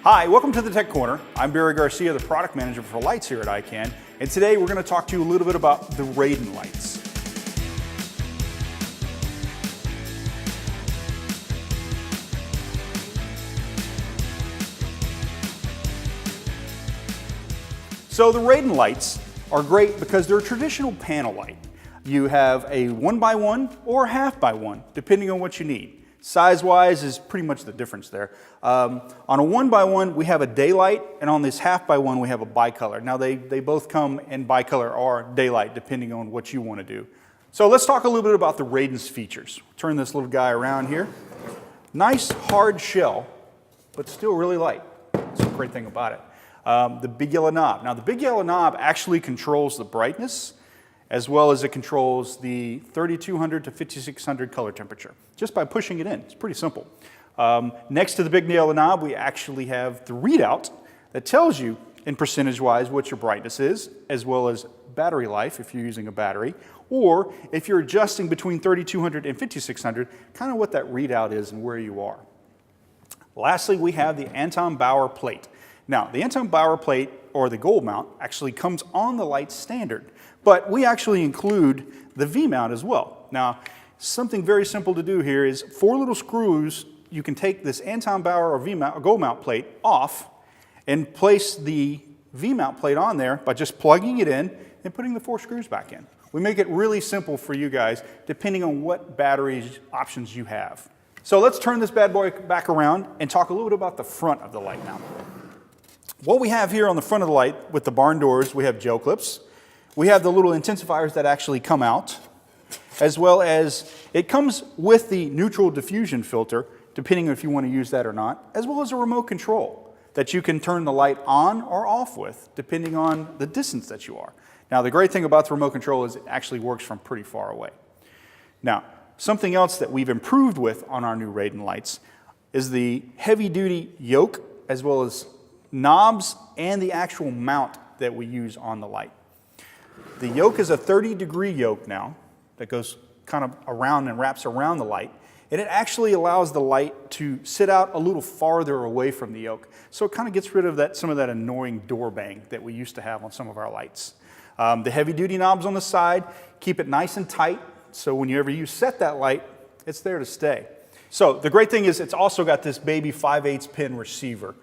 Hi, welcome to the Tech Corner. I'm Barry Garcia, the product manager for lights here at Ikan, and today we're going to talk to you a little bit about the Rayden lights. So the Rayden lights are great because they're a traditional panel light. You have a 1x1 or a half by 1, depending on what you need. Size-wise is pretty much the difference there. On a 1x1, we have a daylight, and on this half by 1, we have a bicolor. Now they both come in bicolor or daylight, depending on what you want to do. So let's talk a little bit about the Rayden's features. Turn this little guy around here. Nice hard shell, but still really light. That's a great thing about it. The big yellow knob. Now the big yellow knob actually controls the brightness, as well as it controls the 3200 to 5600 color temperature, just by pushing it in. It's pretty simple. Next to the big yellow knob, we actually have the readout that tells you in percentage-wise what your brightness is, as well as battery life if you're using a battery, or if you're adjusting between 3200 and 5600, kind of what that readout is and where you are. Lastly, we have the Anton Bauer plate. Now, the Anton Bauer plate, or the gold mount, actually comes on the light standard, but we actually include the V-mount as well. Now, something very simple to do here is 4 little screws. You can take this Anton Bauer or V-mount or gold mount plate off and place the V-mount plate on there by just plugging it in and putting the 4 screws back in. We make it really simple for you guys, depending on what battery options you have. So let's turn this bad boy back around and talk a little bit about the front of the light now. What we have here on the front of the light with the barn doors, we have gel clips. We have the little intensifiers that actually come out, as well as it comes with the neutral diffusion filter, depending on if you want to use that or not, as well as a remote control that you can turn the light on or off with, depending on the distance that you are. Now, the great thing about the remote control is it actually works from pretty far away. Now, something else that we've improved with on our new Rayden lights is the heavy-duty yoke, as well as knobs and the actual mount that we use on the light. The yoke is a 30-degree yoke now that goes kind of around and wraps around the light, and it actually allows the light to sit out a little farther away from the yoke. So it kind of gets rid of some of that annoying door bang that we used to have on some of our lights. The heavy-duty knobs on the side keep it nice and tight, so whenever you set that light, it's there to stay. So the great thing is it's also got this baby 5/8 pin receiver.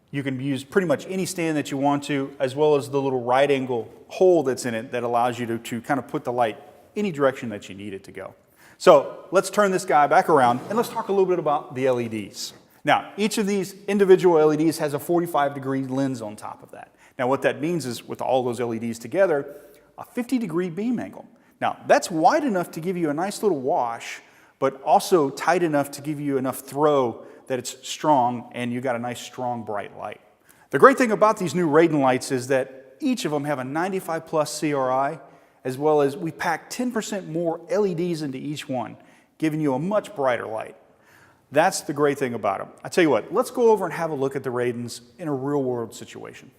You can use pretty much any stand that you want to, as well as the little right angle hole that's in it that allows you to kind of put the light any direction that you need it to go. So let's turn this guy back around and let's talk a little bit about the LEDs. Now, each of these individual LEDs has a 45-degree lens on top of that. Now, what that means is with all those LEDs together, a 50-degree beam angle. Now, that's wide enough to give you a nice little wash, but also tight enough to give you enough throw that it's strong and you got a nice, strong, bright light. The great thing about these new Rayden lights is that each of them have a 95 plus CRI, as well as we pack 10% more LEDs into each one, giving you a much brighter light. That's the great thing about them. I tell you what, let's go over and have a look at the Raydens in a real world situation.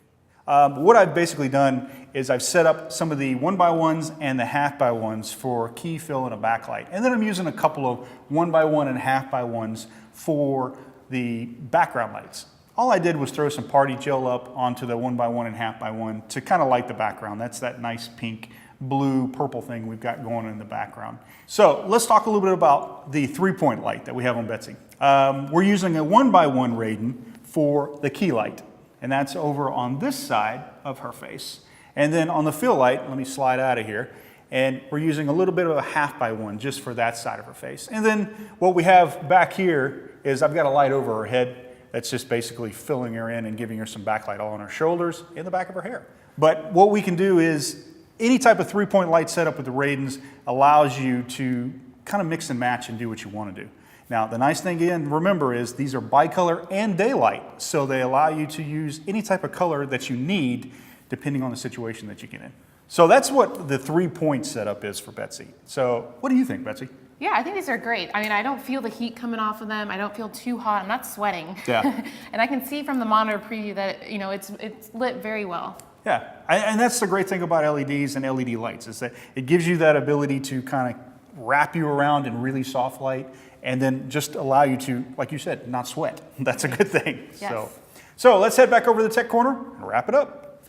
What I've basically done is I've set up some of the 1x1s and the half by 1s for key fill and a backlight. And then I'm using a couple of 1x1 and half by 1s for the background lights. All I did was throw some party gel up onto the 1x1 and half by 1 to kind of light the background. That's that nice pink, blue, purple thing we've got going in the background. So let's talk a little bit about the 3-point light that we have on Betsy. We're using a 1x1 Rayden for the key light. And that's over on this side of her face. And then on the fill light, let me slide out of here, and we're using a little bit of a half by 1 just for that side of her face. And then what we have back here is I've got a light over her head that's just basically filling her in and giving her some backlight all on her shoulders, in the back of her hair. But what we can do is any type of 3-point light setup with the Raydens allows you to kind of mix and match and do what you want to do. Now, the nice thing, again, remember, is these are bicolor and daylight, so they allow you to use any type of color that you need depending on the situation that you get in. So that's what the 3-point setup is for Betsy. So what do you think, Betsy? Yeah, I think these are great. I mean, I don't feel the heat coming off of them. I don't feel too hot. I'm not sweating. Yeah. And I can see from the monitor preview that, you know, it's lit very well. Yeah, and that's the great thing about LEDs and LED lights is that it gives you that ability to kind of wrap you around in really soft light and then just allow you to, like you said, not sweat. That's a good thing. Yes. So let's head back over to the Tech Corner and wrap it up.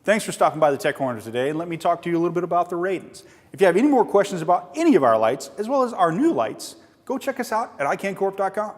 Thanks for stopping by the Tech Corner today, and let me talk to you a little bit about the Raydens. If you have any more questions about any of our lights, as well as our new lights, go check us out at icancorp.com.